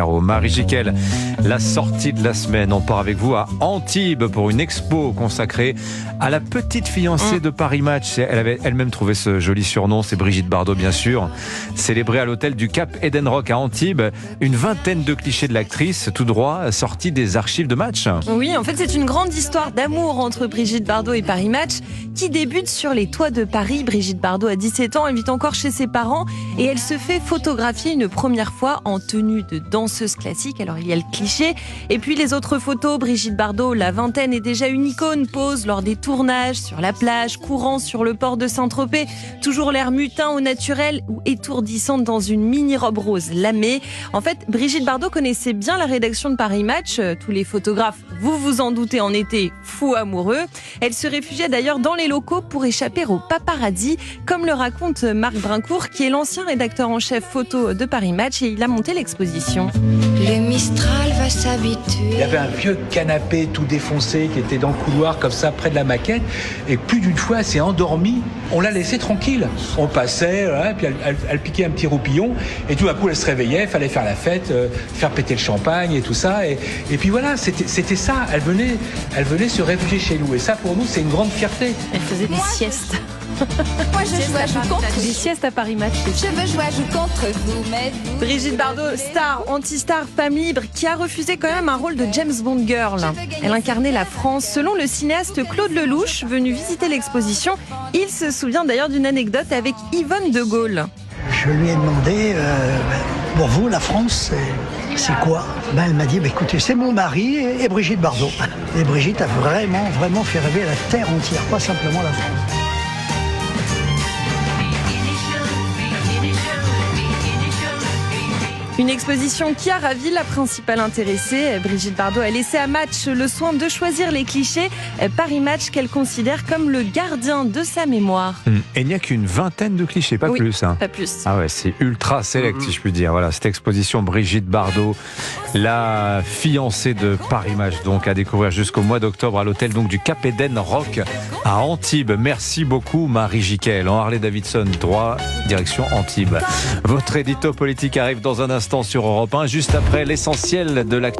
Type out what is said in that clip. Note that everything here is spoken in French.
Marie Jiquel, la sortie de la semaine. On part avec vous à Antibes pour une expo consacrée à la petite fiancée de Paris Match. Elle avait elle-même trouvé ce joli surnom, c'est Brigitte Bardot bien sûr. Célébrée à l'hôtel du Cap Eden Rock à Antibes, une vingtaine de clichés de l'actrice, tout droit sortis des archives de Match. Oui, en fait c'est une grande histoire d'amour entre Brigitte Bardot et Paris Match qui débute sur les toits de Paris. Brigitte Bardot a 17 ans, elle vit encore chez ses parents et elle se fait photographier une première fois en tenue de danseuse classique. Alors il y a le cliché et puis les autres photos. Brigitte Bardot, la vingtaine, est déjà une icône, pose lors des tournages, sur la plage, courant sur le port de Saint-Tropez, toujours l'air mutin au naturel ou étourdissante dans une mini-robe rose lamée. En fait, Brigitte Bardot connaissait bien la rédaction de Paris Match. Tous les photographes, vous vous en doutez, en étaient fous amoureux. Elle se réfugiait d'ailleurs dans les locaux pour échapper au paparazzi, comme le raconte Marc Brincourt, qui est l'ancien rédacteur en chef photo de Paris Match, et il a monté l'exposition. Le Mistral va s'habituer. Il y avait un vieux canapé tout défoncé qui était dans le couloir comme ça près de la maquette, et plus d'une fois elle s'est endormie. On l'a laissée tranquille. On passait, voilà, puis elle piquait un petit roupillon et tout d'un coup elle se réveillait, il fallait faire la fête, faire péter le champagne et tout ça, et puis voilà, c'était ça. Elle venait se réfugier chez nous, et ça pour nous c'est une grande fierté. Elle faisait des siestes. Moi je joue contre. Des siestes à Paris Match. Je veux jouer à joue contre vous, mais vous... Brigitte Bardot, star, anti-star, femme libre, qui a refusé quand même un rôle de James Bond girl. Elle incarnait la France. Selon le cinéaste Claude Lelouch, venu visiter l'exposition, il se souvient d'ailleurs d'une anecdote avec Yvonne de Gaulle. Je lui ai demandé, pour vous, la France, c'est quoi ? Elle m'a dit, écoutez, c'est mon mari et Brigitte Bardot. Et Brigitte a vraiment fait rêver la terre entière, pas simplement la France. Une exposition qui a ravi la principale intéressée. Brigitte Bardot a laissé à Match le soin de choisir les clichés. Paris Match qu'elle considère comme le gardien de sa mémoire. Et il n'y a qu'une vingtaine de clichés, pas plus. Hein. Pas plus. Ah ouais, c'est ultra select si je puis dire. Voilà, cette exposition Brigitte Bardot, la fiancée de Paris Match, donc à découvrir jusqu'au mois d'octobre à l'hôtel donc du Cap Eden Rock à Antibes. Merci beaucoup Marie Jiquel. En Harley-Davidson, droit, direction Antibes. Votre édito politique arrive dans un instant sur Europe 1, juste après l'essentiel de l'actu.